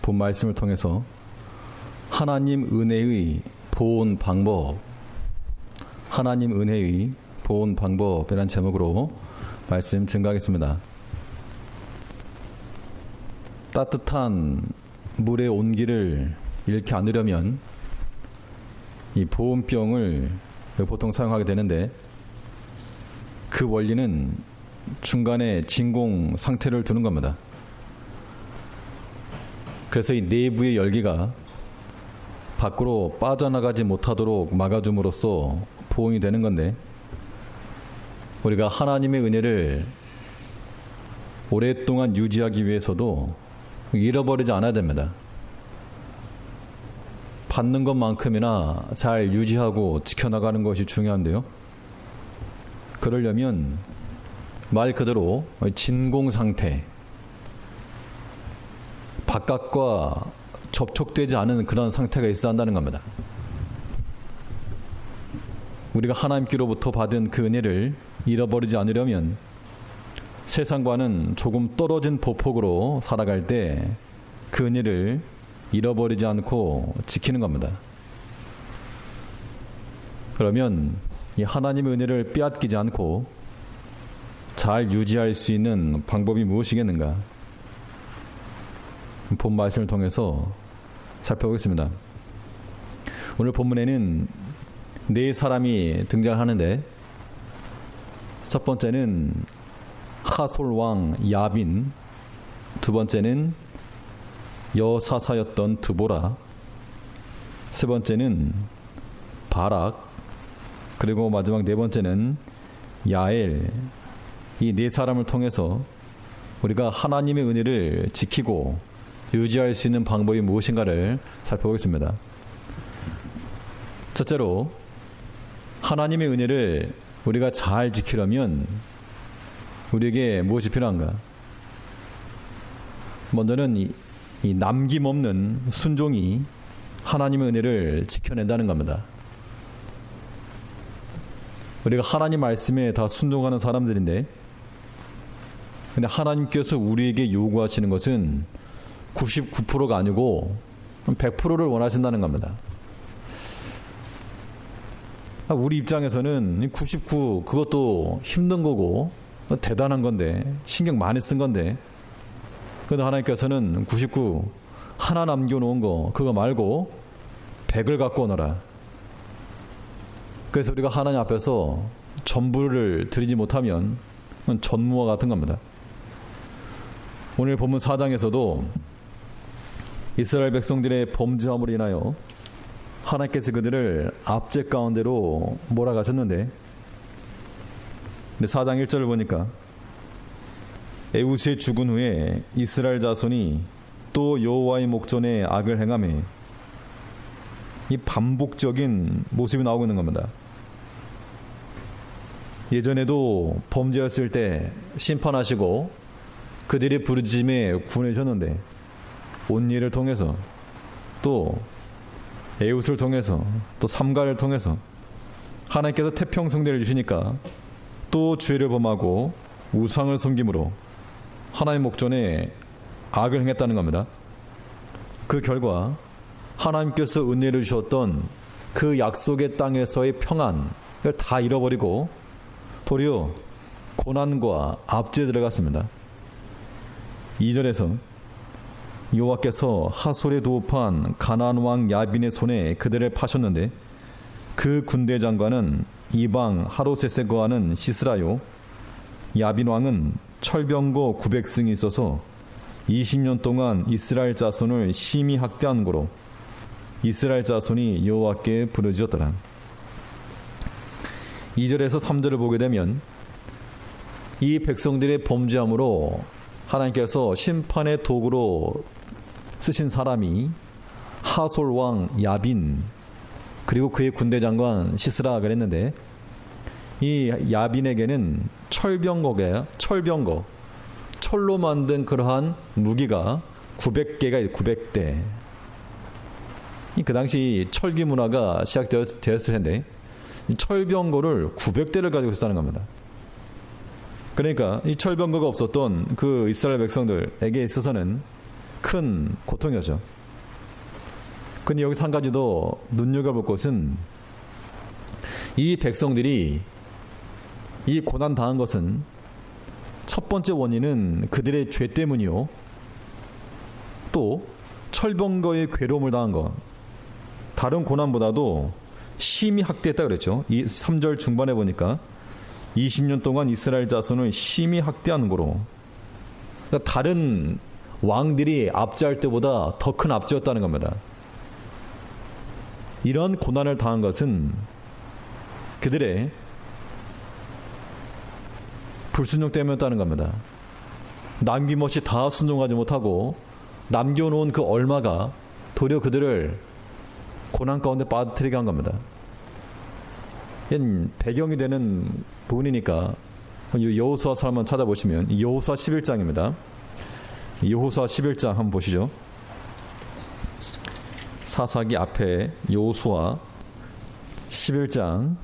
본 말씀을 통해서 하나님 은혜의 보온 방법, 하나님 은혜의 보온 방법이라는 제목으로 말씀 증거하겠습니다. 따뜻한 물의 온기를 잃지 않으려면 이 보온병을 보통 사용하게 되는데, 그 원리는 중간에 진공 상태를 두는 겁니다. 그래서 이 내부의 열기가 밖으로 빠져나가지 못하도록 막아줌으로써 보온이 되는 건데, 우리가 하나님의 은혜를 오랫동안 유지하기 위해서도 잃어버리지 않아야 됩니다. 받는 것만큼이나 잘 유지하고 지켜나가는 것이 중요한데요. 그러려면 말 그대로 진공 상태, 바깥과 접촉되지 않은 그런 상태가 있어야 한다는 겁니다. 우리가 하나님께로부터 받은 그 은혜를 잃어버리지 않으려면 세상과는 조금 떨어진 보폭으로 살아갈 때 그 은혜를 잃어버리지 않고 지키는 겁니다. 그러면 이 하나님의 은혜를 빼앗기지 않고 잘 유지할 수 있는 방법이 무엇이겠는가? 본 말씀을 통해서 살펴보겠습니다. 오늘 본문에는 네 사람이 등장하는데, 첫 번째는 하솔 왕 야빈, 두 번째는 여사사였던 드보라, 세 번째는 바락, 그리고 마지막 네 번째는 야엘. 이 네 사람을 통해서 우리가 하나님의 은혜를 지키고 유지할 수 있는 방법이 무엇인가를 살펴보겠습니다. 첫째로, 하나님의 은혜를 우리가 잘 지키려면 우리에게 무엇이 필요한가? 먼저는 이 남김없는 순종이 하나님의 은혜를 지켜낸다는 겁니다. 우리가 하나님 말씀에 다 순종하는 사람들인데, 근데 하나님께서 우리에게 요구하시는 것은 99%가 아니고 100%를 원하신다는 겁니다. 우리 입장에서는 99, 그것도 힘든 거고 대단한 건데, 신경 많이 쓴 건데, 그런데 하나님께서는 99 하나 남겨놓은 거, 그거 말고 100을 갖고 오너라. 그래서 우리가 하나님 앞에서 전부를 드리지 못하면 전무와 같은 겁니다. 오늘 본문 4장에서도 이스라엘 백성들의 범죄함으로 인하여 하나님께서 그들을 압제 가운데로 몰아가셨는데, 근데 4장 1절을 보니까 에우스의 죽은 후에 이스라엘 자손이 또 여호와의 목전에 악을 행하매, 이 반복적인 모습이 나오고 있는 겁니다. 예전에도 범죄했을 때 심판하시고 그들의 부르짖음에 구원하셨는데, 온리를 통해서, 또 에웃을 통해서, 또 삼가를 통해서 하나님께서 태평성대를 주시니까 또 죄를 범하고 우상을 섬김으로 하나님 목전에 악을 행했다는 겁니다. 그 결과 하나님께서 은혜를 주셨던 그 약속의 땅에서의 평안을 다 잃어버리고 도리어 고난과 압제에 들어갔습니다. 2절에서 여호와께서 하솔에 도읍한 가나안 왕 야빈의 손에 그들을 파셨는데, 그 군대 장관은 이방 하로셋에 거하는 시스라요, 야빈 왕은 철병거 900승이 있어서 20년 동안 이스라엘 자손을 심히 학대한 고로 이스라엘 자손이 여호와께 부르짖었더라. 2절에서 3절을 보게 되면 이 백성들의 범죄함으로 하나님께서 심판의 도구로 쓰신 사람이 하솔 왕 야빈, 그리고 그의 군대 장관 시스라 그랬는데, 이 야빈에게는 철병거, 철로 만든 그러한 무기가 900개가 900대. 그 당시 철기 문화가 시작되었을 텐데, 이 철병거를 900대를 가지고 있었다는 겁니다. 그러니까 이 철병거가 없었던 그 이스라엘 백성들에게 있어서는 큰 고통이었죠. 근데 여기서 한 가지 더 눈여겨볼 것은 이 백성들이 이 고난 당한 것은 첫 번째 원인은 그들의 죄 때문이요. 또 철병거의 괴로움을 당한 것. 다른 고난보다도 심히 학대했다 그랬죠. 이 3절 중반에 보니까 20년 동안 이스라엘 자손을 심히 학대하는 거로. 그러니까 다른 왕들이 압제할 때보다 더 큰 압제였다는 겁니다. 이런 고난을 당한 것은 그들의 불순종 때문이었다는 겁니다. 남김없이 다 순종하지 못하고 남겨놓은 그 얼마가 도리어 그들을 고난 가운데 빠뜨리게 한 겁니다. 배경이 되는 부분이니까 여호수아서 한번 찾아보시면 여호수아 11장입니다. 여호수아 11장 한번 보시죠. 사사기 앞에 여호수아 11장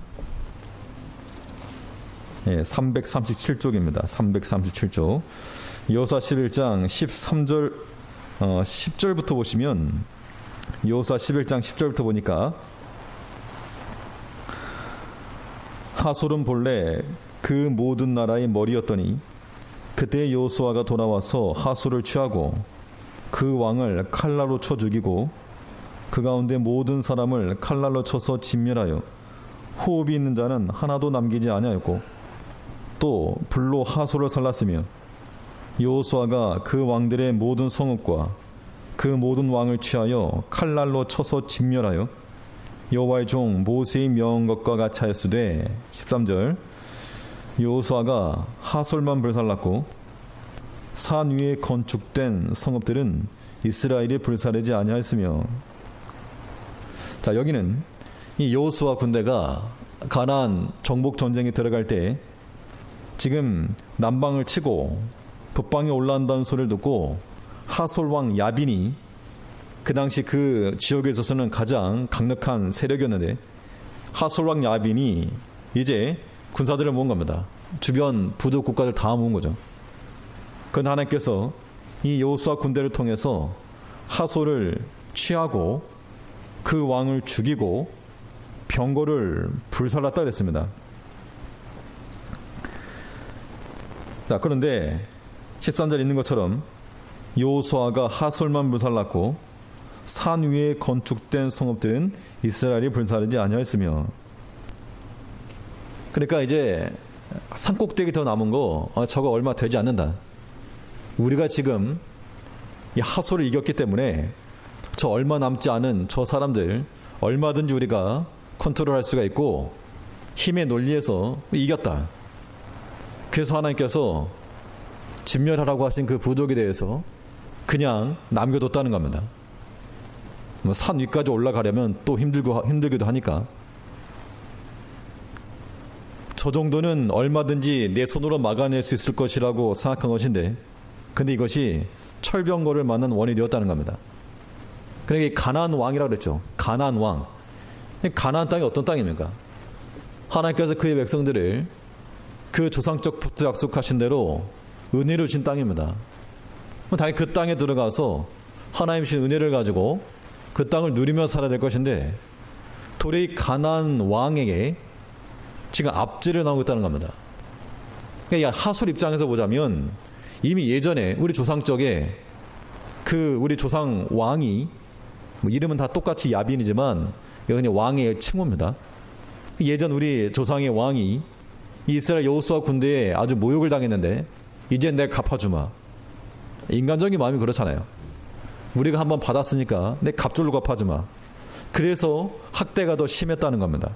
337쪽입니다. 337쪽. 여호수아 11장 13절 10절부터 보시면 여호수아 11장 10절부터 보니까 하솔은 본래 그 모든 나라의 머리였더니 그때 여호수아가 돌아와서 하솔을 취하고 그 왕을 칼날로 쳐 죽이고 그 가운데 모든 사람을 칼날로 쳐서 진멸하여 호흡이 있는 자는 하나도 남기지 아니하였고 또 불로 하솔을 살랐으며 여호수아가 그 왕들의 모든 성읍과 그 모든 왕을 취하여 칼날로 쳐서 진멸하여 여호와의 종 모세의 명한 것과 같이 하였으되 13절 여호수아가 하솔만 불살랐고 산 위에 건축된 성읍들은 이스라엘이 불사르지 아니하였으며. 자, 여기는 이 여호수아 군대가 가나안 정복 전쟁에 들어갈 때 지금 남방을 치고 북방에 올라온다는 소리를 듣고 하솔 왕 야빈이 그 당시 그 지역에 있어서는 가장 강력한 세력이었는데 하솔 왕 야빈이 이제 군사들을 모은 겁니다. 주변 부두 국가들 다 모은 거죠. 그런데 하나님께서 이 여호수아 군대를 통해서 하솔을 취하고 그 왕을 죽이고 병거를 불살랐다 그랬습니다. 자, 그런데 13절 있는 것처럼 여호수아가 하솔만 불살랐고 산 위에 건축된 성읍들은 이스라엘이 불사르지 아니하였으며. 그러니까 이제 산 꼭대기 더 남은 거 저거 얼마 되지 않는다. 우리가 지금 이 하솔을 이겼기 때문에 저 얼마 남지 않은 저 사람들 얼마든지 우리가 컨트롤할 수가 있고 힘의 논리에서 이겼다. 그래서 하나님께서 진멸하라고 하신 그 부족에 대해서 그냥 남겨뒀다는 겁니다. 산 위까지 올라가려면 또 힘들기도 하니까 저 정도는 얼마든지 내 손으로 막아낼 수 있을 것이라고 생각한 것인데 근데 이것이 철병거를 맞는 원인이 되었다는 겁니다. 그러니까 가나안 왕이라고 그랬죠. 가나안 왕. 가나안 땅이 어떤 땅입니까? 하나님께서 그의 백성들을 그 조상적부터 약속하신 대로 은혜로 주신 땅입니다. 당연히 그 땅에 들어가서 하나님 주신 은혜를 가지고 그 땅을 누리며 살아야 될 것인데 도리어 가나안 왕에게 지금 압제를 나오고 있다는 겁니다. 그러니까 하솔 입장에서 보자면 이미 예전에 우리 조상 쪽에 그 우리 조상 왕이 이름은 다 똑같이 야빈이지만 이건 왕의 칭호입니다. 예전 우리 조상의 왕이 이스라엘 여호수아 군대에 아주 모욕을 당했는데 이제 내가 갚아주마. 인간적인 마음이 그렇잖아요. 우리가 한번 받았으니까 내 갑절로 갚아주마. 그래서 학대가 더 심했다는 겁니다.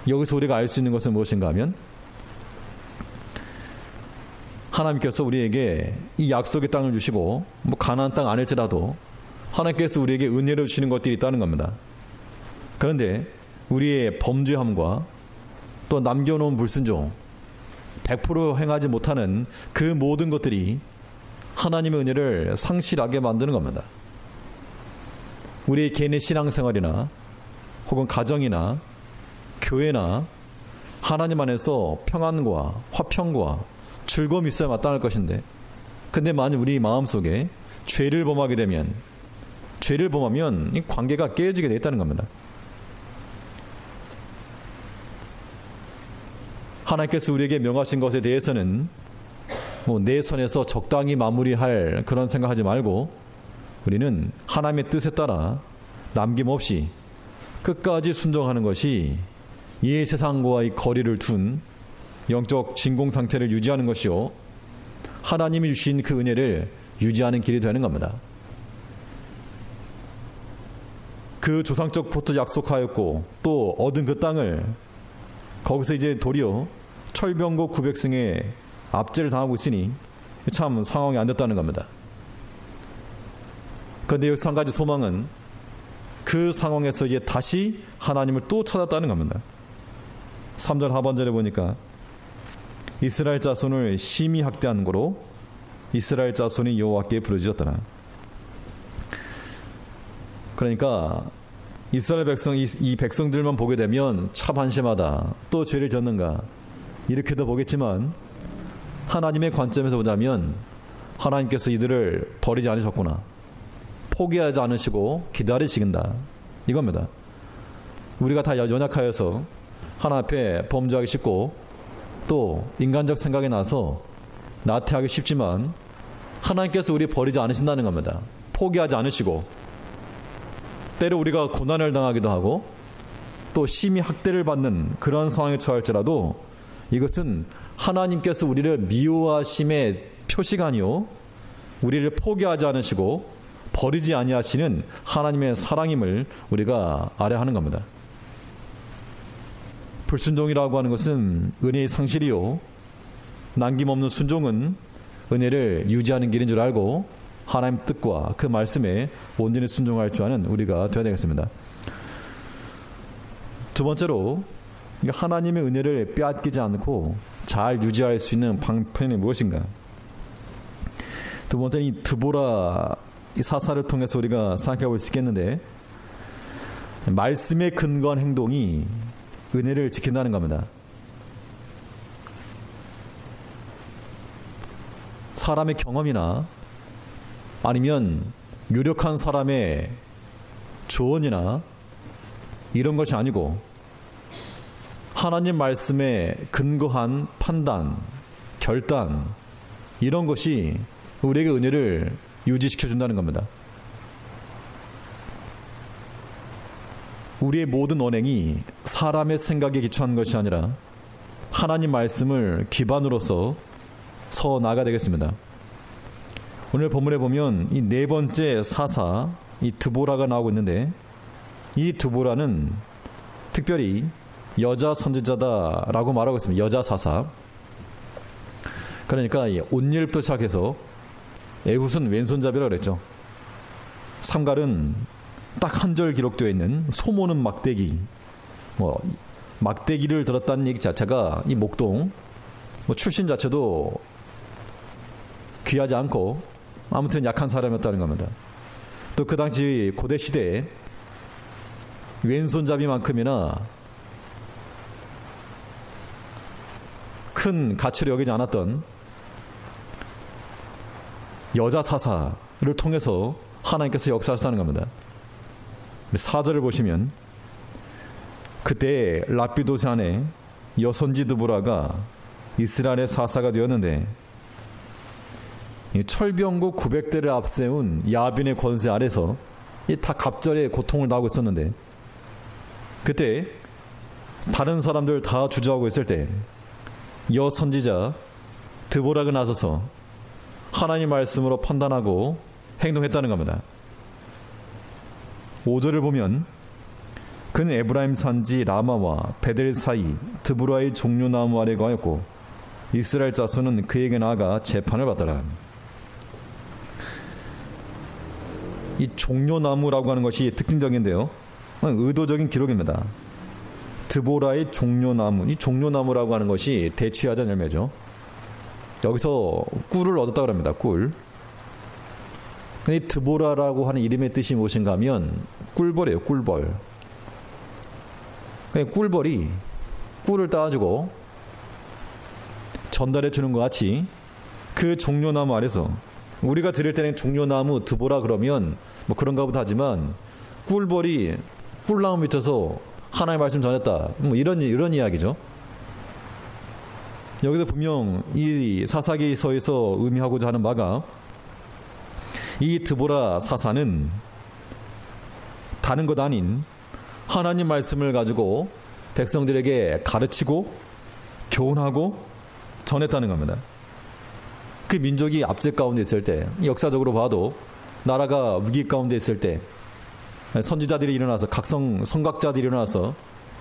여기서 우리가 알 수 있는 것은 무엇인가 하면 하나님께서 우리에게 이 약속의 땅을 주시고 가나안 땅 아닐지라도 하나님께서 우리에게 은혜를 주시는 것들이 있다는 겁니다. 그런데 우리의 범죄함과 또 남겨놓은 불순종 100% 행하지 못하는 그 모든 것들이 하나님의 은혜를 상실하게 만드는 겁니다. 우리 개인의 신앙생활이나 혹은 가정이나 교회나 하나님 안에서 평안과 화평과 즐거움이 있어야 마땅할 것인데 근데 만약 우리 마음속에 죄를 범하면 이 관계가 깨어지게 돼 있다는 겁니다. 하나님께서 우리에게 명하신 것에 대해서는 내 선에서 적당히 마무리할 그런 생각하지 말고 우리는 하나님의 뜻에 따라 남김없이 끝까지 순종하는 것이 이 세상과의 거리를 둔 영적 진공 상태를 유지하는 것이요, 하나님이 주신 그 은혜를 유지하는 길이 되는 겁니다. 그 조상적 포트 약속하였고 또 얻은 그 땅을 거기서 이제 도리어 철병고 900승에 압제를 당하고 있으니 참 상황이 안 됐다는 겁니다. 그런데 여기서 한 가지 소망은 그 상황에서 이제 다시 하나님을 또 찾았다는 겁니다. 3절 하반절에 보니까 이스라엘 자손을 심히 학대한 거로 이스라엘 자손이 여호와께 부르짖었더라. 그러니까 이스라엘 백성, 이 백성들만 보게 되면 참 한심하다, 또 죄를 졌는가 이렇게도 보겠지만 하나님의 관점에서 보자면 하나님께서 이들을 버리지 않으셨구나, 포기하지 않으시고 기다리시긴다 이겁니다. 우리가 다 연약하여서 하나님 앞에 범죄하기 쉽고 또 인간적 생각이 나서 나태하기 쉽지만 하나님께서 우리 버리지 않으신다는 겁니다. 포기하지 않으시고, 때로 우리가 고난을 당하기도 하고 또 심히 학대를 받는 그런 상황에 처할지라도 이것은 하나님께서 우리를 미워하심의 표시가 아니요, 우리를 포기하지 않으시고 버리지 아니하시는 하나님의 사랑임을 우리가 알아야 하는 겁니다. 불순종이라고 하는 것은 은혜의 상실이요, 남김없는 순종은 은혜를 유지하는 길인 줄 알고 하나님 뜻과 그 말씀에 온전히 순종할 줄 아는 우리가 되어야 되겠습니다. 두 번째로, 하나님의 은혜를 빼앗기지 않고 잘 유지할 수 있는 방편이 무엇인가? 두 번째는 이 드보라 이 사사를 통해서 우리가 생각해 볼 수 있겠는데, 말씀에 근거한 행동이 은혜를 지킨다는 겁니다. 사람의 경험이나 아니면 유력한 사람의 조언이나 이런 것이 아니고 하나님 말씀에 근거한 판단, 결단, 이런 것이 우리에게 은혜를 유지시켜준다는 겁니다. 우리의 모든 언행이 사람의 생각에 기초한 것이 아니라 하나님 말씀을 기반으로서 서 나아가야 되겠습니다. 오늘 본문에 보면 이 네 번째 사사, 이 드보라가 나오고 있는데, 이 드보라는 특별히 여자 선지자다라고 말하고 있습니다. 여자 사사. 그러니까 온일부터 시작해서 에훗은 왼손잡이라고 그랬죠. 삼갈은 딱 한 절 기록되어 있는, 소모는 막대기, 막대기를 들었다는 얘기 자체가 이 목동 출신 자체도 귀하지 않고 아무튼 약한 사람이었다는 겁니다. 또 그 당시 고대 시대에 왼손잡이만큼이나 큰 가치를 여기지 않았던 여자 사사를 통해서 하나님께서 역사하셨다는 겁니다. 4절을 보시면 그때 라피도스 안에 여선지 드보라가 이스라엘의 사사가 되었는데, 철병고 900대를 앞세운 야빈의 권세 아래서 다 갑절의 고통을 당하고 있었는데, 그때 다른 사람들 다 주저하고 있을 때 여선지자 드보라가 나서서 하나님 말씀으로 판단하고 행동했다는 겁니다. 5절을 보면 그는 에브라임 산지 라마와 베델 사이 드보라의 종려나무 아래 거하였고 이스라엘 자손은 그에게 나아가 재판을 받더라. 이 종려나무라고 하는 것이 특징적인데요, 의도적인 기록입니다. 드보라의 종려나무, 이 종려나무라고 하는 것이 대취하자 열매죠. 여기서 꿀을 얻었다고 합니다. 꿀. 근데 드보라라고 하는 이름의 뜻이 무엇인가 하면 꿀벌이에요. 꿀벌. 꿀벌이 꿀을 따가지고 전달해 주는 것 같이 그 종려나무 아래서, 우리가 들을 때는 종려나무 드보라 그러면 뭐 그런가 보다 하지만, 꿀벌이 꿀나무 밑에서 하나님의 말씀 전했다, 뭐 이런 이야기죠. 여기서 분명 이 사사기서에서 의미하고자 하는 바가, 이 드보라 사사는 다른 것 아닌 하나님 말씀을 가지고 백성들에게 가르치고 교훈하고 전했다는 겁니다. 그 민족이 압제 가운데 있을 때, 역사적으로 봐도 나라가 위기 가운데 있을 때 선지자들이 일어나서, 선각자들이 일어나서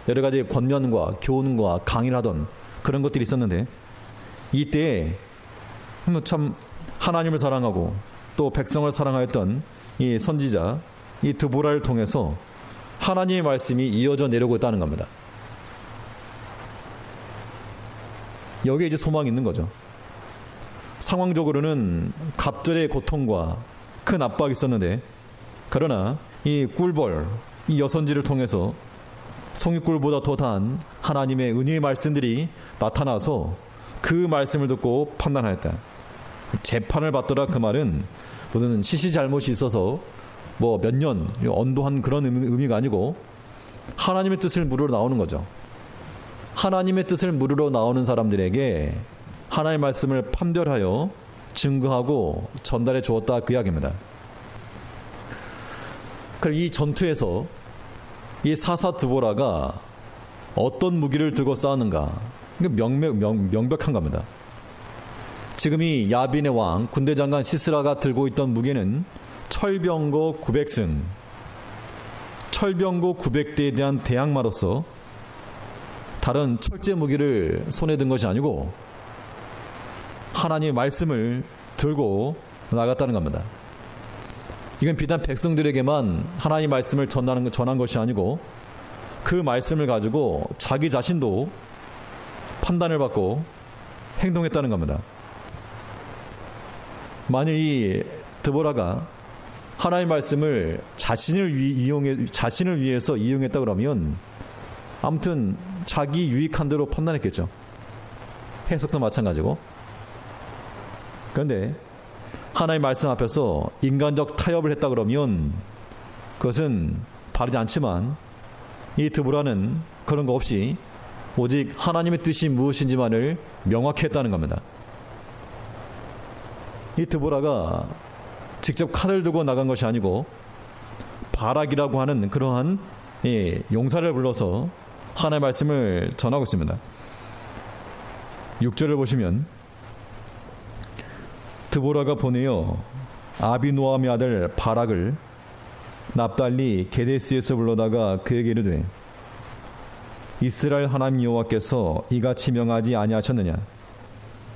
여러 가지 권면과 교훈과 강의를 하던 그런 것들이 있었는데, 이때에 참 하나님을 사랑하고 또 백성을 사랑하였던 이 선지자, 이 드보라를 통해서 하나님의 말씀이 이어져 내려오고 있다는 겁니다. 여기에 이제 소망이 있는 거죠. 상황적으로는 갑절의 고통과 큰 압박이 있었는데, 그러나 이 꿀벌, 이 여선지를 통해서 송이꿀보다 더 단 하나님의 은혜의 말씀들이 나타나서 그 말씀을 듣고 판단하였다. 재판을 받더라, 그 말은 무슨 시시잘못이 있어서 뭐 몇 년 언도한 그런 의미가 아니고, 하나님의 뜻을 물으러 나오는 거죠. 하나님의 뜻을 물으러 나오는 사람들에게 하나님의 말씀을 판별하여 증거하고 전달해 주었다, 그 이야기입니다. 이 전투에서 이 사사 드보라가 어떤 무기를 들고 싸우는가, 명백한 겁니다. 지금 이 야빈의 왕 군대 장관 시스라가 들고 있던 무기는 철병거 900승, 철병거 900대에 대한 대항마로서 다른 철제 무기를 손에 든 것이 아니고 하나님의 말씀을 들고 나갔다는 겁니다. 이건 비단 백성들에게만 하나님의 말씀을 전한 것이 아니고, 그 말씀을 가지고 자기 자신도 판단을 받고 행동했다는 겁니다. 만일 이 드보라가 하나님의 말씀을 자신을 위해서 이용했다 그러면 아무튼 자기 유익한 대로 판단했겠죠. 해석도 마찬가지고. 그런데 하나님의 말씀 앞에서 인간적 타협을 했다 그러면 그것은 바르지 않지만, 이 드보라는 그런 거 없이 오직 하나님의 뜻이 무엇인지만을 명확히 했다는 겁니다. 이 드보라가 직접 칼을 들고 나간 것이 아니고 바락이라고 하는 그러한 용사를 불러서 하나님의 말씀을 전하고 있습니다. 6절을 보시면, 드보라가 보내어 아비노함의 아들 바락을 납달리 게데스에서 불러다가 그에게 이르되, 이스라엘 하나님 여호와께서 이같이 명하지 아니하셨느냐,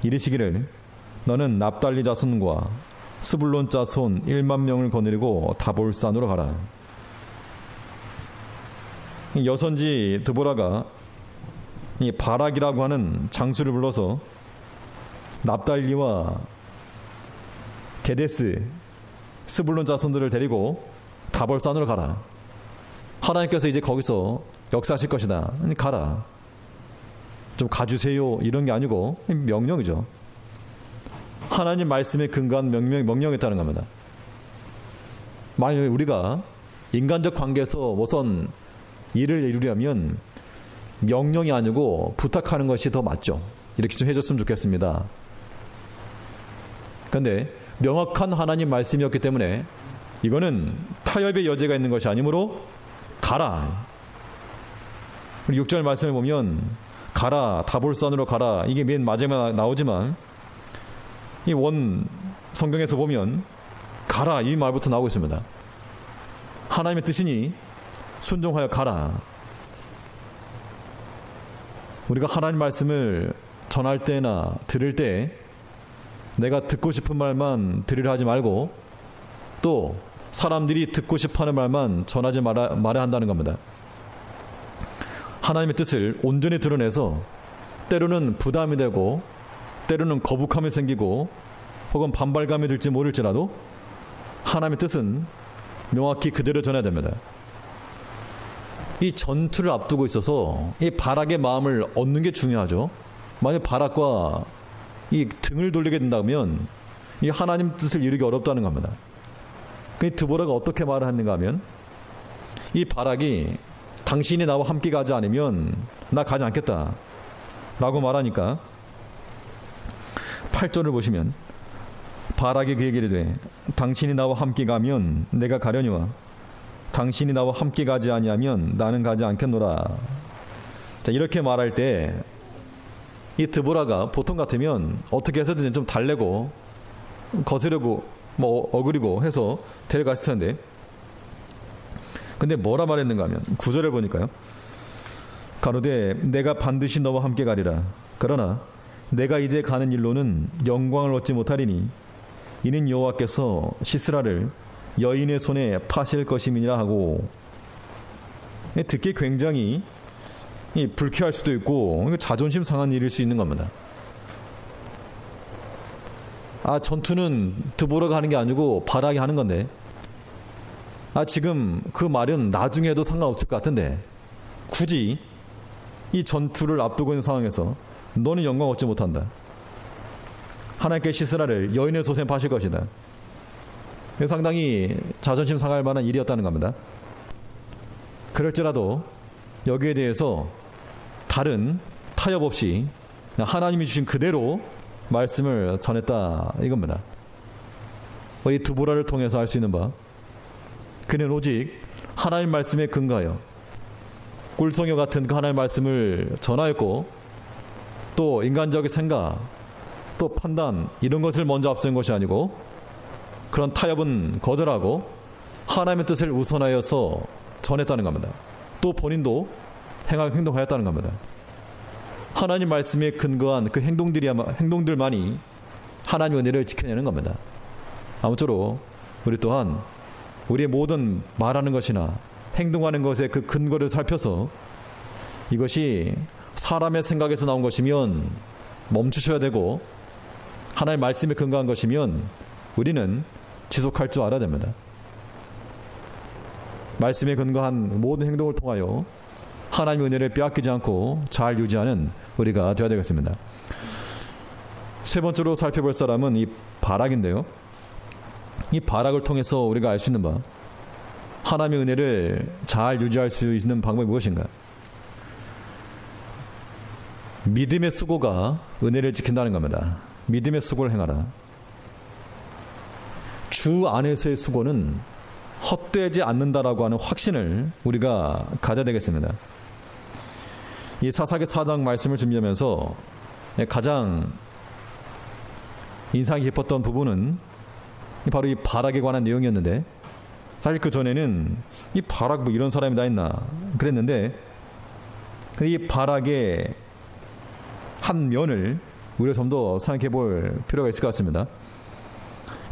이르시기를 너는 납달리 자손과 스불론 자손 1만 명을 거느리고 다볼산으로 가라. 여선지 드보라가 이 바락이라고 하는 장수를 불러서 납달리와 게데스, 스불론 자손들을 데리고 다볼산으로 가라. 하나님께서 이제 거기서 역사하실 것이다. 가라. 좀 가주세요. 이런 게 아니고 명령이죠. 하나님 말씀에 근거한 명령했다는 겁니다. 만약 우리가 인간적 관계에서 우선 일을 이루려면 명령이 아니고 부탁하는 것이 더 맞죠. 이렇게 좀 해줬으면 좋겠습니다. 그런데 명확한 하나님 말씀이었기 때문에 이거는 타협의 여지가 있는 것이 아니므로 가라. 6절 말씀을 보면 가라, 다볼산으로 가라, 이게 맨 마지막에 나오지만 이 원 성경에서 보면 가라 이 말부터 나오고 있습니다. 하나님의 뜻이니 순종하여 가라. 우리가 하나님 말씀을 전할 때나 들을 때 내가 듣고 싶은 말만 들으려 하지 말고, 또 사람들이 듣고 싶어하는 말만 전하지 말아야 한다는 겁니다. 하나님의 뜻을 온전히 드러내서 때로는 부담이 되고 때로는 거북함이 생기고 혹은 반발감이 들지 모를지라도 하나님의 뜻은 명확히 그대로 전해야 됩니다. 이 전투를 앞두고 있어서 이 바락의 마음을 얻는 게 중요하죠. 만약 바락과 이 등을 돌리게 된다면 이 하나님 뜻을 이루기 어렵다는 겁니다. 그 드보라가 어떻게 말을 했는가 하면 이 바락이 당신이 나와 함께 가지 않으면 나 가지 않겠다 라고 말하니까 8절을 보시면 바락이 그에게 이르되 당신이 나와 함께 가면 내가 가려니와 당신이 나와 함께 가지 아니하면 나는 가지 않겠노라. 자, 이렇게 말할 때 이 드보라가 보통 같으면 어떻게 해서든 좀 달래고 거스르고 뭐 어그리고 해서 데려갔을 텐데, 근데 뭐라 말했는가 하면 9절을 보니까요. 가로되 내가 반드시 너와 함께 가리라. 그러나 내가 이제 가는 일로는 영광을 얻지 못하리니 이는 여호와께서 시스라를 여인의 손에 파실 것임이니라 하고, 듣기 굉장히 불쾌할 수도 있고 자존심 상한 일일 수 있는 겁니다. 전투는 드보라가 하는 게 아니고 바락이 하는 건데, 지금 그 말은 나중에도 상관없을 것 같은데 굳이 이 전투를 앞두고 있는 상황에서 너는 영광 얻지 못한다. 하나님께 시스라를 여인의 손에 파실 것이다. 상당히 자존심 상할 만한 일이었다는 겁니다. 그럴지라도 여기에 대해서 다른 타협 없이 하나님이 주신 그대로 말씀을 전했다 이겁니다. 이 드보라를 통해서 알 수 있는 바, 그는 오직 하나님 말씀에 근거하여 꿀성녀 같은 그 하나님 말씀을 전하였고, 또 인간적인 생각, 또 판단 이런 것을 먼저 앞세운 것이 아니고 그런 타협은 거절하고 하나님의 뜻을 우선하여서 전했다는 겁니다. 또 본인도 행동하였다는 겁니다. 하나님 말씀에 근거한 그 행동들만이 하나님의 은혜를 지켜내는 겁니다. 아무쪼록 우리 또한 우리의 모든 말하는 것이나 행동하는 것의 그 근거를 살펴서 이것이 사람의 생각에서 나온 것이면 멈추셔야 되고, 하나님의 말씀에 근거한 것이면 우리는 지속할 줄 알아야 됩니다. 말씀에 근거한 모든 행동을 통하여 하나님의 은혜를 빼앗기지 않고 잘 유지하는 우리가 되어야 되겠습니다. 세 번째로 살펴볼 사람은 이 바락인데요. 이 바락을 통해서 우리가 알 수 있는 바, 하나님의 은혜를 잘 유지할 수 있는 방법이 무엇인가? 믿음의 수고가 은혜를 지킨다는 겁니다. 믿음의 수고를 행하라. 주 안에서의 수고는 헛되지 않는다라고 하는 확신을 우리가 가져야 되겠습니다. 이 사사기 4장 말씀을 준비하면서 가장 인상이 깊었던 부분은 바로 이 바락에 관한 내용이었는데, 사실 그 전에는 이 바락 뭐 이런 사람이 다 있나 그랬는데, 이 바락의 한 면을 우리가 좀 더 생각해 볼 필요가 있을 것 같습니다.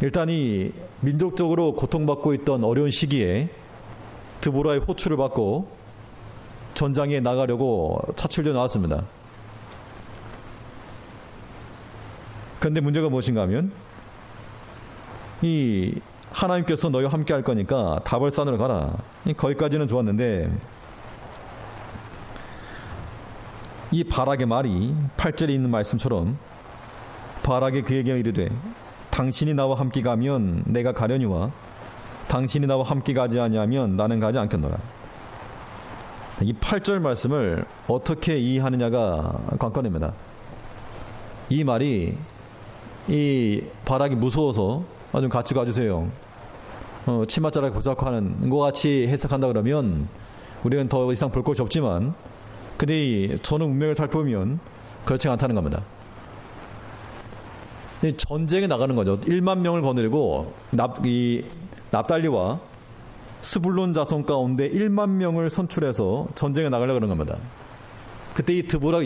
일단 이 민족적으로 고통받고 있던 어려운 시기에 드보라의 호출을 받고 전장에 나가려고 차출되어 나왔습니다. 그런데 문제가 무엇인가 하면 이 하나님께서 너희와 함께 할 거니까 다벌산으로 가라. 거기까지는 좋았는데 이 바락의 말이 8절에 있는 말씀처럼 바락이 그에게 이르되 당신이 나와 함께 가면 내가 가려니와 당신이 나와 함께 가지 아니하면 나는 가지 않겠노라. 이 8절 말씀을 어떻게 이해하느냐가 관건입니다. 이 말이 이 바락이 무서워서 좀 같이 가주세요, 치맛자락에 붙잡고 하는 것 같이 해석한다 그러면 우리는 더 이상 볼 것이 없지만, 근데 저는 운명을 살펴보면 그렇지 않다는 겁니다. 전쟁에 나가는 거죠. 1만 명을 거느리고 납달리와 스불론 자손 가운데 1만 명을 선출해서 전쟁에 나가려고 하는 겁니다. 그때 이 드보라가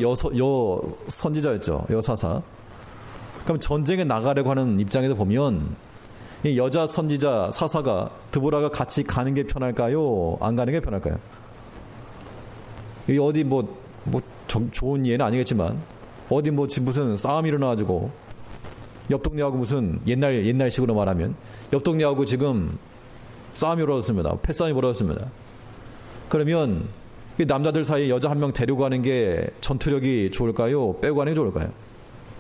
선지자였죠. 여사사. 그럼 전쟁에 나가려고 하는 입장에서 보면 이 여자 선지자 사사가 드보라가 같이 가는 게 편할까요? 안 가는 게 편할까요? 이 어디 좋은 예는 아니겠지만 어디 무슨 싸움이 일어나가지고 옆 동네하고 무슨 옛날식으로 말하면 옆 동네하고 지금 싸움이 벌어졌습니다. 패싸움이 벌어졌습니다. 그러면 이 남자들 사이에 여자 한 명 데리고 가는 게 전투력이 좋을까요? 빼고 가는 게 좋을까요?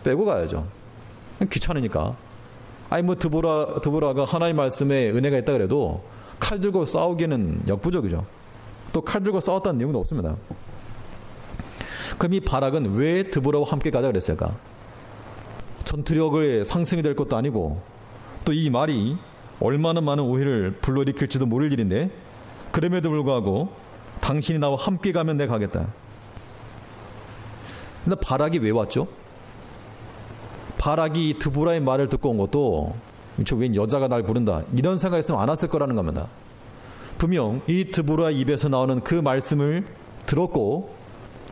빼고 가야죠. 귀찮으니까. 아니 뭐 드보라가 하나님 말씀에 은혜가 있다 그래도 칼 들고 싸우기는 역부족이죠. 또 칼 들고 싸웠다는 내용도 없습니다. 그럼 이 바락은 왜 드보라와 함께 가자 그랬을까? 전투력의 상승이 될 것도 아니고 또 이 말이 얼마나 많은 오해를 불러일으킬지도 모를 일인데 그럼에도 불구하고 당신이 나와 함께 가면 내가 가겠다. 근데 바락이 왜 왔죠? 바락이 드보라의 말을 듣고 온 것도 저 웬 여자가 날 부른다 이런 생각했으면 안 왔을 거라는 겁니다. 분명 이 드보라 입에서 나오는 그 말씀을 들었고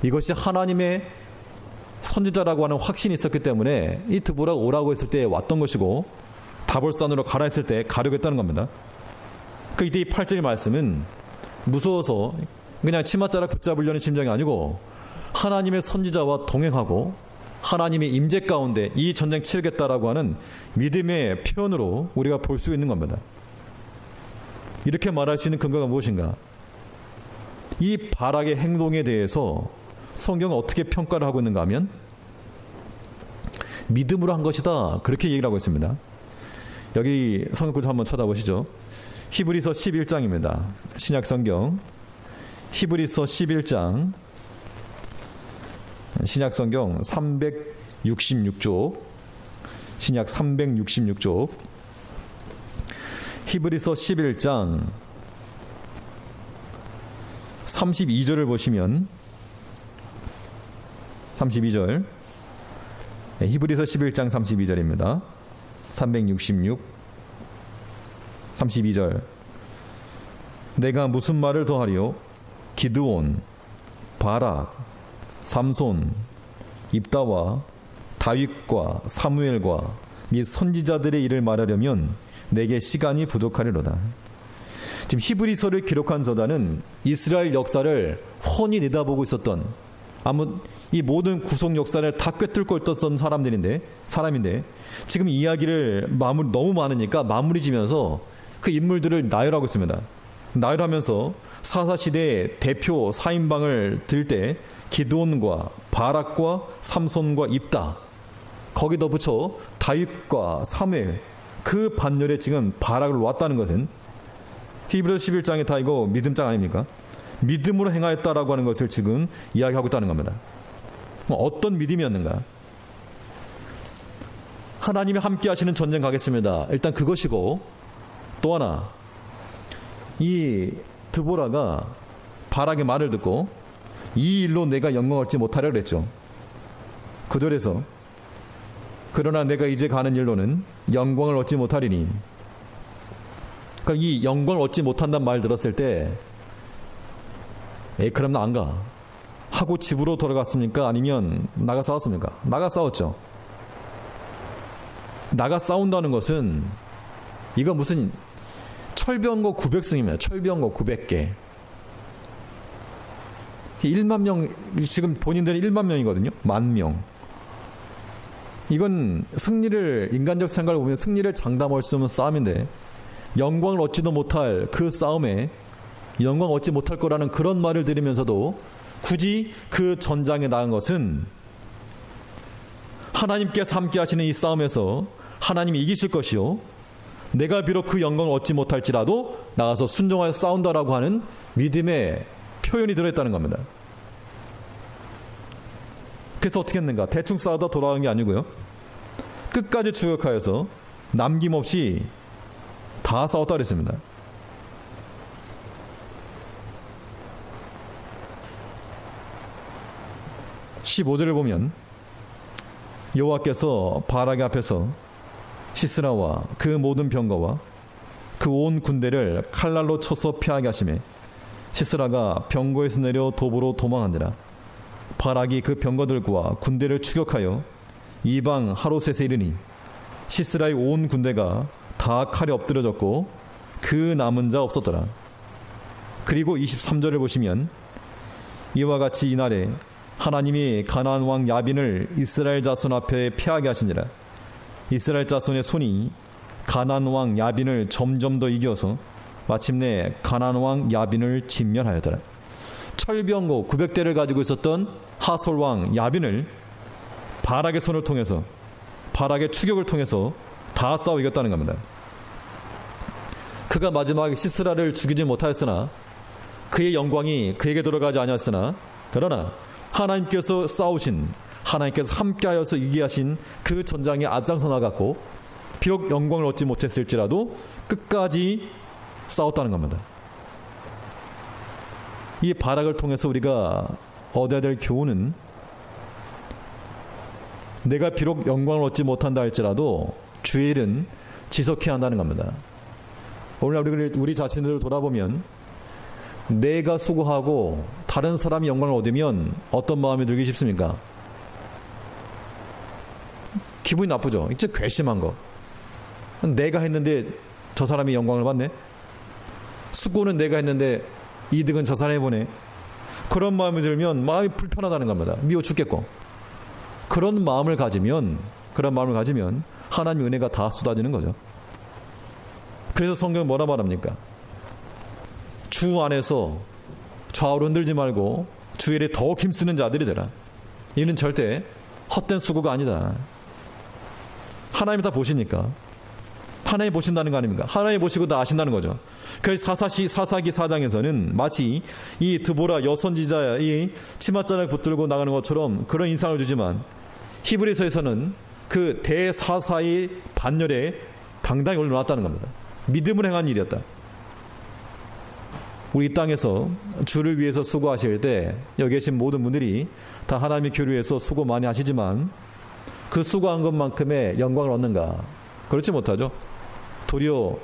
이것이 하나님의 선지자라고 하는 확신이 있었기 때문에 이 드보라가 오라고 했을 때 왔던 것이고 다볼산으로 가라 했을 때 가려고 했다는 겁니다. 그 이때 이 8절의 말씀은 무서워서 그냥 치맛자락 붙잡으려는 심정이 아니고 하나님의 선지자와 동행하고 하나님의 임재 가운데 이 전쟁 치르겠다라고 하는 믿음의 표현으로 우리가 볼 수 있는 겁니다. 이렇게 말할 수 있는 근거가 무엇인가? 이 바락의 행동에 대해서 성경은 어떻게 평가를 하고 있는가 하면 믿음으로 한 것이다 그렇게 얘기를 하고 있습니다. 여기 성경구절 한번 쳐다보시죠. 히브리서 11장입니다. 신약성경 히브리서 11장 신약성경 366쪽 신약 366쪽 히브리서 11장 32절을 보시면 32절 히브리서 11장 32절입니다. 366 32절 내가 무슨 말을 더하리요? 기드온, 바락, 삼손, 입다와 다윗과 사무엘과 및 선지자들의 일을 말하려면 내게 시간이 부족하리로다. 지금 히브리서를 기록한 저자는 이스라엘 역사를 훤히 내다보고 있었던 이 모든 구속 역사를 다 꿰뚫고 있었던 사람인데 지금 이야기를 너무 많으니까 마무리 지면서 그 인물들을 나열하고 있습니다. 나열하면서 사사시대의 대표 4인방을 들 때 기드온과 바락과 삼손과 입다 거기 덧붙여 다윗과 사무엘 그 반열에 지금 바락을 놓았다는 것은 히브리서 11장에 다 이거 믿음장 아닙니까? 믿음으로 행하였다라고 하는 것을 지금 이야기하고 있다는 겁니다. 어떤 믿음이었는가? 하나님이 함께 하시는 전쟁 가겠습니다. 일단 그것이고 또 하나 이 드보라가 바락의 말을 듣고 이 일로 내가 영광을 얻지 못하려 그랬죠. 9절에서 그러나 내가 이제 가는 일로는 영광을 얻지 못하리니 그러니까 이 영광을 얻지 못한다는 말 들었을 때 그럼 나 안 가 하고 집으로 돌아갔습니까? 아니면 나가 싸웠습니까? 나가 싸웠죠. 나가 싸운다는 것은 이거 무슨 철병거 900승입니다. 철병거 900개 1만 명 지금 본인들은 1만 명이거든요. 10,000명 이건 승리를 인간적 생각을 보면 승리를 장담할 수 없는 싸움인데 영광을 얻지도 못할 그 싸움에 영광 얻지 못할 거라는 그런 말을 들으면서도 굳이 그 전장에 나간 것은 하나님께서 함께 하시는 이 싸움에서 하나님이 이기실 것이요 내가 비록 그 영광을 얻지 못할지라도 나가서 순종하여 싸운다라고 하는 믿음의 표현이 들어있다는 겁니다. 그래서 어떻게 했는가? 대충 싸우다 돌아간 게 아니고요. 끝까지 추격하여서 남김없이 다 싸웠다 그랬습니다. 15절을 보면 여호와께서 바락의 앞에서 시스라와 그 모든 병거와 그 온 군대를 칼날로 쳐서 피하게 하시매 시스라가 병거에서 내려 도보로 도망하니라. 바락이 그 병거들과 군대를 추격하여 이방 하로셋에 이르니 시스라의 온 군대가 다 칼에 엎드려졌고 그 남은 자 없었더라. 그리고 23절을 보시면 이와 같이 이날에 하나님이 가나안 왕 야빈을 이스라엘 자손 앞에 패하게 하시니라. 이스라엘 자손의 손이 가나안 왕 야빈을 점점 더 이겨서 마침내 가나안 왕 야빈을 진멸하였더라. 철병거 900대를 가지고 있었던 하솔 왕 야빈을 바락의 손을 통해서 바락의 추격을 통해서 다 싸워 이겼다는 겁니다. 그가 마지막에 시스라를 죽이지 못하였으나 그의 영광이 그에게 돌아가지 아니었으나 그러나 하나님께서 싸우신, 하나님께서 함께하여서 이기게 하신 그 전장에 앞장서 나갔고 비록 영광을 얻지 못했을지라도 끝까지 싸웠다는 겁니다. 이 바락을 통해서 우리가 얻어야 될 교훈은 내가 비록 영광을 얻지 못한다 할지라도 주의 일은 지속해야 한다는 겁니다. 오늘날 우리 자신들을 돌아보면 내가 수고하고 다른 사람이 영광을 얻으면 어떤 마음이 들기 쉽습니까? 기분이 나쁘죠. 이제 괘씸한 거. 내가 했는데 저 사람이 영광을 받네. 수고는 내가 했는데 이득은 저 사람이 보네. 그런 마음이 들면 마음이 불편하다는 겁니다. 미워 죽겠고. 그런 마음을 가지면 하나님의 은혜가 다 쏟아지는 거죠. 그래서 성경은 뭐라 말합니까? 주 안에서 좌우로 흔들지 말고 주의 일에 더욱 힘쓰는 자들이 되라. 이는 절대 헛된 수고가 아니다. 하나님이 다 보시니까. 하나님이 보신다는 거 아닙니까? 하나님이 보시고 다 아신다는 거죠. 그래서 사사기 4장에서는 마치 이 드보라 여선지자의 이 치맛자락을 붙들고 나가는 것처럼 그런 인상을 주지만 히브리서에서는 그 대사사의 반열에 당당히 올려놨다는 겁니다. 믿음을 행한 일이었다. 우리 이 땅에서 주를 위해서 수고하실 때 여기 계신 모든 분들이 다 하나님의 교류에서 수고 많이 하시지만 그 수고한 것만큼의 영광을 얻는가? 그렇지 못하죠. 도리어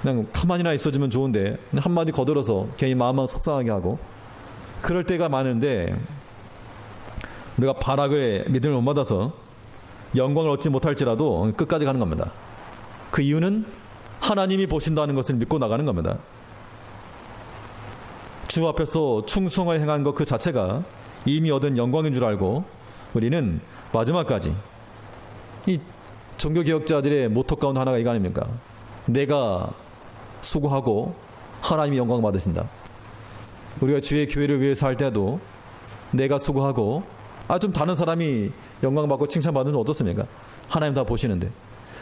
그냥 가만히나 있어주면 좋은데 한마디 거들어서 괜히 마음만 속상하게 하고 그럴 때가 많은데 우리가 바락의 믿음을 못 받아서 영광을 얻지 못할지라도 끝까지 가는 겁니다. 그 이유는 하나님이 보신다는 것을 믿고 나가는 겁니다. 주 앞에서 충성을 행한 것 그 자체가 이미 얻은 영광인 줄 알고 우리는 마지막까지 이 종교개혁자들의 모토 가운데 하나가 이거 아닙니까? 내가 수고하고 하나님이 영광 받으신다. 우리가 주의 교회를 위해서 할 때도 내가 수고하고 좀 다른 사람이 영광 받고 칭찬받으면 어떻습니까? 하나님 다 보시는데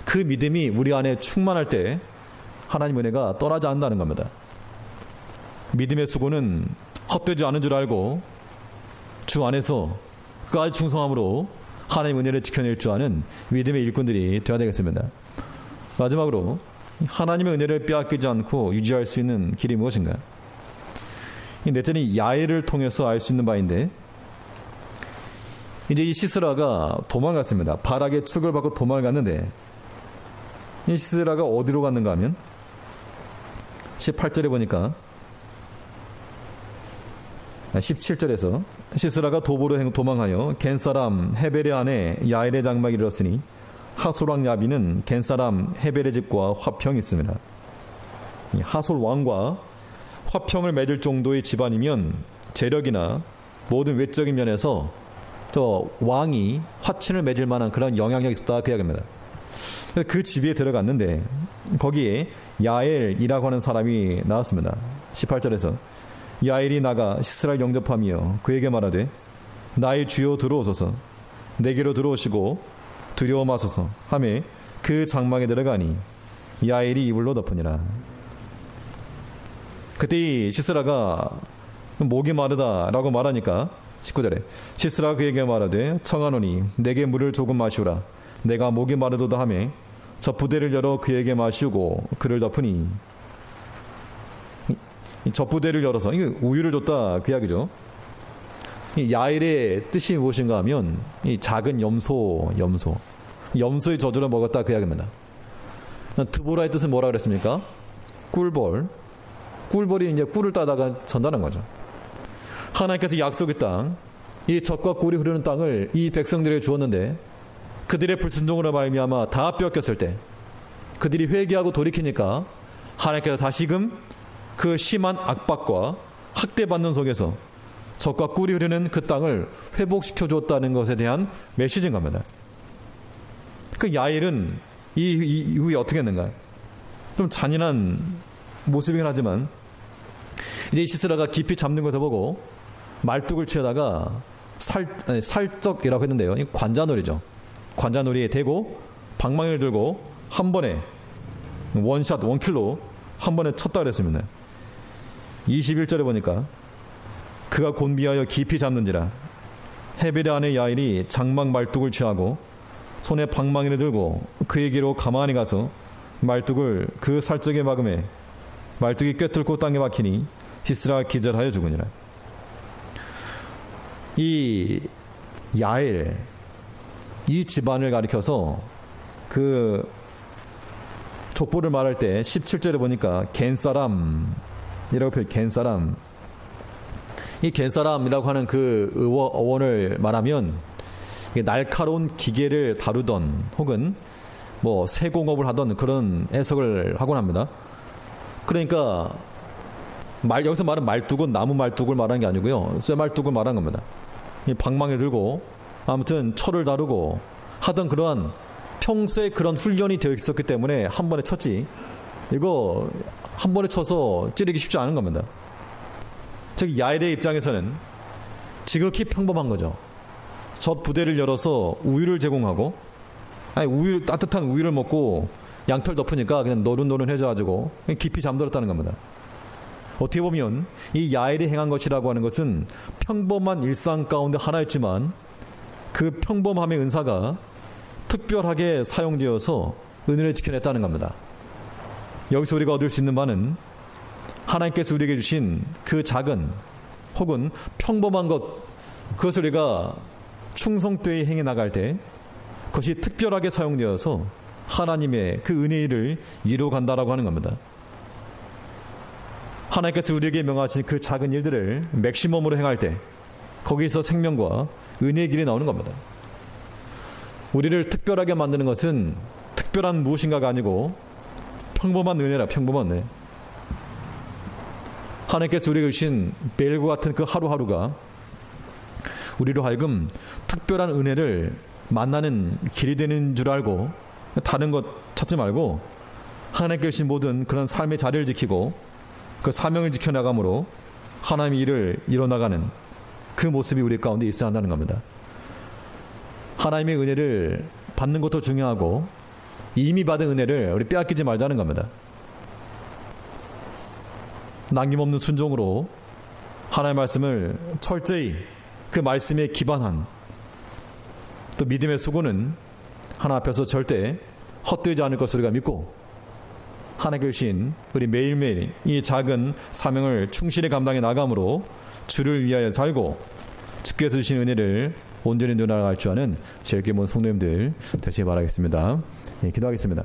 그 믿음이 우리 안에 충만할 때 하나님 은혜가 떠나지 않는다는 겁니다. 믿음의 수고는 헛되지 않은 줄 알고 주 안에서 끝까지 충성함으로 하나님 은혜를 지켜낼 줄 아는 믿음의 일꾼들이 되어야 되겠습니다. 마지막으로 하나님의 은혜를 빼앗기지 않고 유지할 수 있는 길이 무엇인가? 넷째는 야엘을 통해서 알 수 있는 바인데 이제 이 시스라가 도망갔습니다. 바락의 축을 받고 도망갔는데 이 시스라가 어디로 갔는가 하면 18절에 보니까 17절에서 시스라가 도보로 도망하여 겐사람 헤벨의 아내 야엘의 장막에 이르렀으니 하솔 왕 야빈은 겐사람 헤벨의 집과 화평이 있습니다. 하솔 왕과 화평을 맺을 정도의 집안이면 재력이나 모든 외적인 면에서 또 왕이 화친을 맺을 만한 그런 영향력이 있었다 그 이야기입니다. 그 집에 들어갔는데 거기에 야엘이라고 하는 사람이 나왔습니다. 18절에서 야엘이 나가 시스라를 영접하며 그에게 말하되 나의 주여 들어오소서 내게로 들어오시고 두려워 마소서 하매 그 장막에 들어가니 야엘이 이불로 덮으니라. 그때 이 시스라가 목이 마르다라고 말하니까 19절에 시스라가 그에게 말하되 청하노니 내게 물을 조금 마시오라 내가 목이 마르도다 하매 젖부대를 열어 그에게 마시우고 그를 덮으니 이 젖부대를 열어서 이게 우유를 줬다 그 이야기죠. 이 야엘의 뜻이 무엇인가 하면 이 작은 염소의 젖을 먹었다 그 이야기입니다. 드보라의 뜻은 뭐라 그랬습니까? 꿀벌이 이제 꿀을 따다가 전다는 거죠. 하나님께서 약속의 땅, 이 젖과 꿀이 흐르는 땅을 이 백성들에게 주었는데 그들의 불순종으로 말미암아 다 뺏겼을 때 그들이 회개하고 돌이키니까 하나님께서 다시금 그 심한 악박과 학대받는 속에서 젖과 꿀이 흐르는 그 땅을 회복시켜 주었다는 것에 대한 메시지인 겁니다. 그 야엘은 이 이후에 어떻게 했는가? 좀 잔인한 모습이긴 하지만 이제 시스라가 깊이 잡는 것을 보고 말뚝을 취하다가 살적이라고 했는데요. 관자놀이죠. 관자놀이에 대고 방망이를 들고 한 번에 원샷 원킬로 한 번에 쳤다 그랬습니다. 21절에 보니까 그가 곤비하여 깊이 잡는지라 헤벨의 아내 야일이 장막 말뚝을 취하고 손에 방망이를 들고 그에게로 가만히 가서 말뚝을 그 살적에 막음에 말뚝이 꿰뚫고 땅에 박히니 시스라가 기절하여 죽으니라. 이 야일, 이 집안을 가리켜서 그 족보를 말할 때 17절에 보니까 겐사람이라고 표현. 겐사람. 이 겐사람이라고 하는 그 어원을 말하면 날카로운 기계를 다루던 혹은 뭐 세공업을 하던 그런 해석을 하곤 합니다. 그러니까 여기서 말하는 말뚝은 나무 말뚝을 말하는 게 아니고요, 쇠 말뚝을 말하는 겁니다. 이 방망이 들고 아무튼 철을 다루고 하던 그러한 평소에 그런 훈련이 되어 있었기 때문에 한 번에 쳤지, 이거 한 번에 쳐서 찌르기 쉽지 않은 겁니다. 즉 야일의 입장에서는 지극히 평범한 거죠. 저 부대를 열어서 우유를 제공하고, 따뜻한 우유를 먹고 양털 덮으니까 그냥 노릇노릇해져가지고 깊이 잠들었다는 겁니다. 어떻게 보면 이 야일이 행한 것이라고 하는 것은 평범한 일상 가운데 하나였지만 그 평범함의 은사가 특별하게 사용되어서 은혜를 지켜냈다는 겁니다. 여기서 우리가 얻을 수 있는 바는 하나님께서 우리에게 주신 그 작은 혹은 평범한 것, 그것을 우리가 충성되이 행해 나갈 때 그것이 특별하게 사용되어서 하나님의 그 은혜를 이루어간다라고 하는 겁니다. 하나님께서 우리에게 명하신 그 작은 일들을 맥시멈으로 행할 때 거기서 생명과 은혜의 길이 나오는 겁니다. 우리를 특별하게 만드는 것은 특별한 무엇인가가 아니고 평범한 은혜라. 평범한 은혜. 하나님께서 우리에게 주신 매일과 같은 그 하루하루가 우리로 하여금 특별한 은혜를 만나는 길이 되는 줄 알고 다른 것 찾지 말고 하나님께 주신 모든 그런 삶의 자리를 지키고 그 사명을 지켜나감으로 하나님의 일을 이뤄나가는 그 모습이 우리 가운데 있어야 한다는 겁니다. 하나님의 은혜를 받는 것도 중요하고 이미 받은 은혜를 우리 빼앗기지 말자는 겁니다. 남김없는 순종으로 하나님의 말씀을 철저히 그 말씀에 기반한 또 믿음의 수고는 하나 앞에서 절대 헛되지 않을 것을 우리가 믿고 하나님께 주신 우리 매일매일 이 작은 사명을 충실히 감당해 나감으로 주를 위하여 살고 주께서 주신 은혜를 온전히 누려나갈 줄 아는 제일 기본 성도님들 되시기 바라겠습니다. 예, 기도하겠습니다.